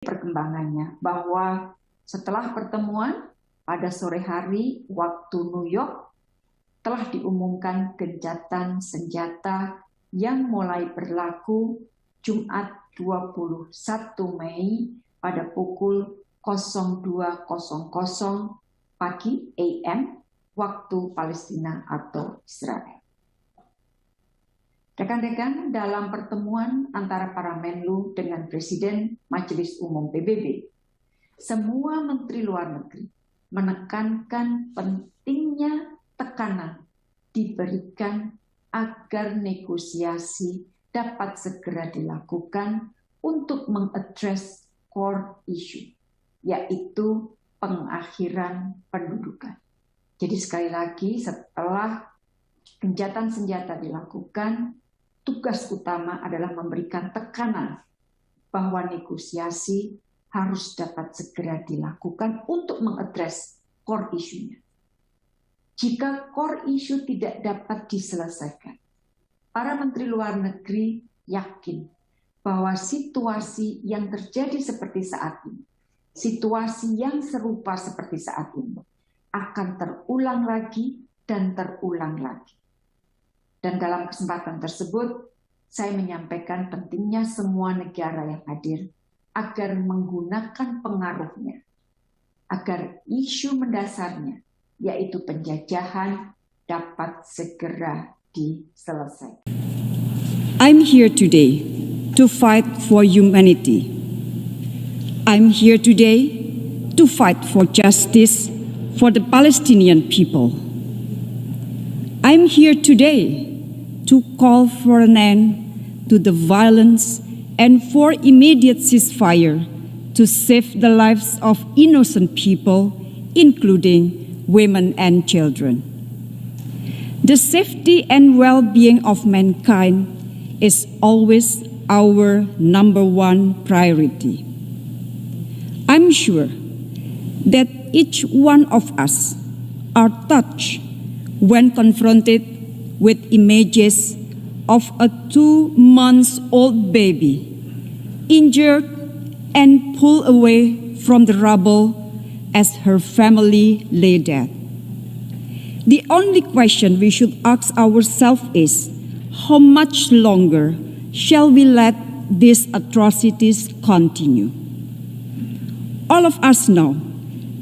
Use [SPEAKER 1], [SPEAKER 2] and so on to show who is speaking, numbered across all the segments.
[SPEAKER 1] perkembangannya bahwa setelah pertemuan pada sore hari waktu New York telah diumumkan gencatan senjata yang mulai berlaku Jumat 21 Mei pada pukul 02.00 pagi AM waktu Palestina atau Israel. Rekan-rekan, dalam pertemuan antara para Menlu dengan Presiden Majelis Umum PBB, semua Menteri Luar Negeri menekankan pentingnya tekanan diberikan agar negosiasi dapat segera dilakukan untuk mengadres core issue, yaitu pengakhiran pendudukan. Jadi sekali lagi, setelah gencatan senjata dilakukan, tugas utama adalah memberikan tekanan bahwa negosiasi harus dapat segera dilakukan untuk mengadres core issue-nya. Jika core issue tidak dapat diselesaikan, para Menteri Luar Negeri yakin bahwa situasi yang terjadi seperti saat ini, situasi yang serupa seperti saat ini, akan terulang lagi dan terulang lagi. Dan dalam kesempatan tersebut, saya menyampaikan pentingnya semua negara yang hadir agar menggunakan pengaruhnya, agar isu mendasarnya, yaitu penjajahan, dapat segera diselesaikan.
[SPEAKER 2] I'm here today to fight for humanity. I'm here today to fight for justice for the Palestinian people. I'm here today to call for an end to the violence and for immediate ceasefire to save the lives of innocent people, including women and children. The safety and well-being of mankind is always our number one priority. I'm sure that each one of us are touched when confronted with images of a 2-month-old baby injured and pulled away from the rubble as her family lay dead. The only question we should ask ourselves is, how much longer shall we let these atrocities continue? All of us know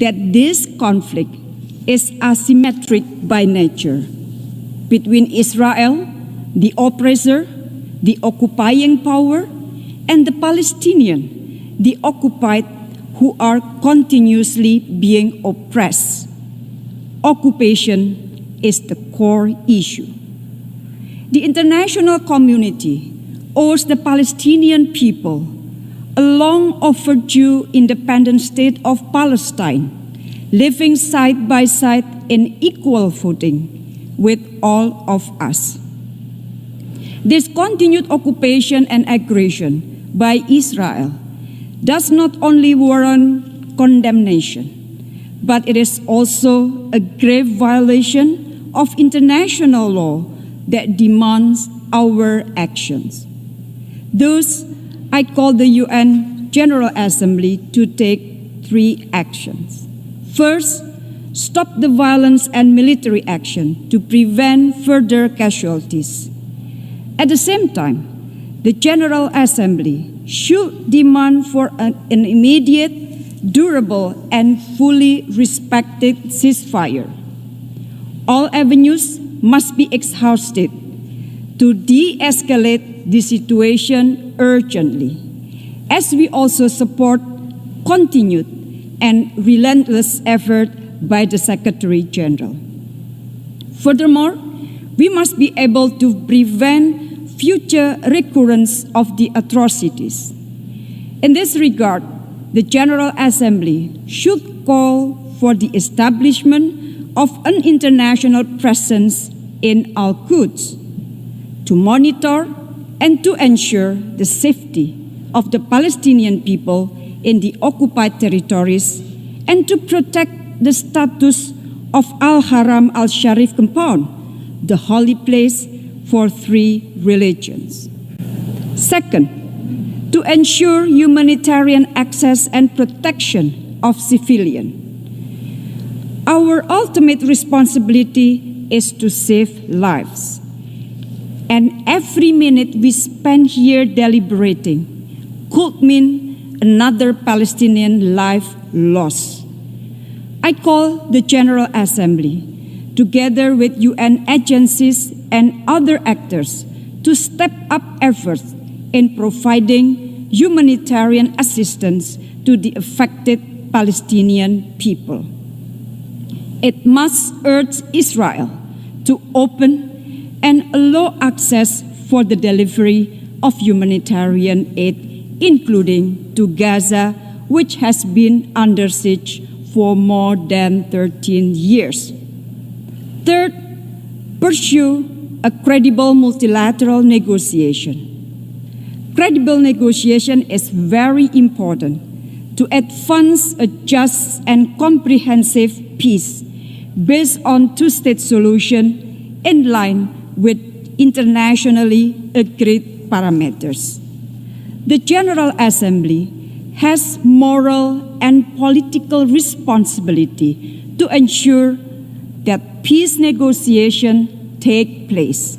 [SPEAKER 2] that this conflict is asymmetric by nature between Israel, the oppressor, the occupying power, and the Palestinian, the occupied, who are continuously being oppressed. Occupation is the core issue. The international community owes the Palestinian people a long overdue independent state of Palestine, living side by side in equal footing with all of us. This continued occupation and aggression by Israel does not only warrant condemnation, but it is also a grave violation of international law that demands our actions. Thus, I call the UN General Assembly to take 3 actions. First, stop the violence and military action to prevent further casualties. At the same time, the General Assembly should demand for an immediate, durable, and fully respected ceasefire. All avenues must be exhausted to de-escalate the situation urgently, as we also support continued and relentless effort by the Secretary General. Furthermore, we must be able to prevent future recurrence of the atrocities. In this regard, the General Assembly should call for the establishment of an international presence in Al-Quds to monitor and to ensure the safety of the Palestinian people in the occupied territories and to protect the status of Al-Haram Al-Sharif compound, the holy place for 3 religions. Second, to ensure humanitarian access and protection of civilians. Our ultimate responsibility is to save lives. And every minute we spend here deliberating could mean another Palestinian life lost. I call the General Assembly, together with UN agencies and other actors, to step up efforts in providing humanitarian assistance to the affected Palestinian people. It must urge Israel to open and allow access for the delivery of humanitarian aid, including to Gaza, which has been under siege for more than 13 years. Third, pursue a credible multilateral negotiation. Credible negotiation is very important to advance a just and comprehensive peace based on two-state solution in line with internationally agreed parameters. The General Assembly has moral and political responsibility to ensure that peace negotiations take place.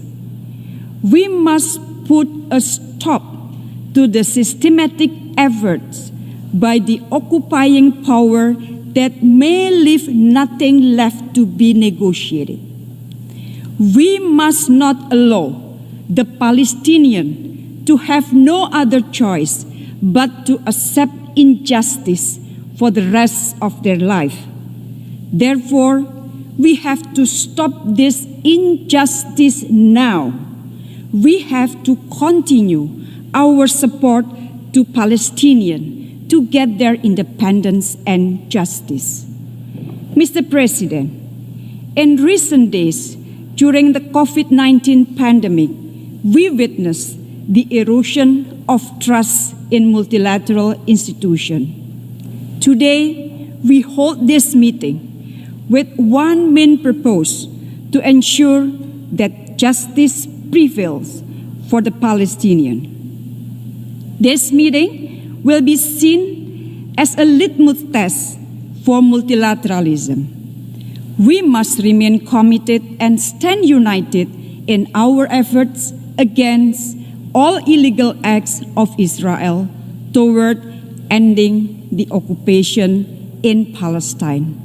[SPEAKER 2] We must put a stop to the systematic efforts by the occupying power that may leave nothing left to be negotiated. We must not allow the Palestinians to have no other choice but to accept injustice for the rest of their life. Therefore, we have to stop this injustice now. We have to continue our support to Palestinians to get their independence and justice. Mr. President, in recent days, during the COVID-19 pandemic, we witnessed the erosion of trust in multilateral institutions. Today, we hold this meeting with one main purpose: to ensure that justice prevails for the Palestinians. This meeting will be seen as a litmus test for multilateralism. We must remain committed and stand united in our efforts against all illegal acts of Israel toward ending the occupation in Palestine.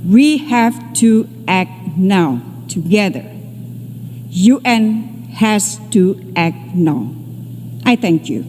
[SPEAKER 2] We have to act now together. UN has to act now. I thank you.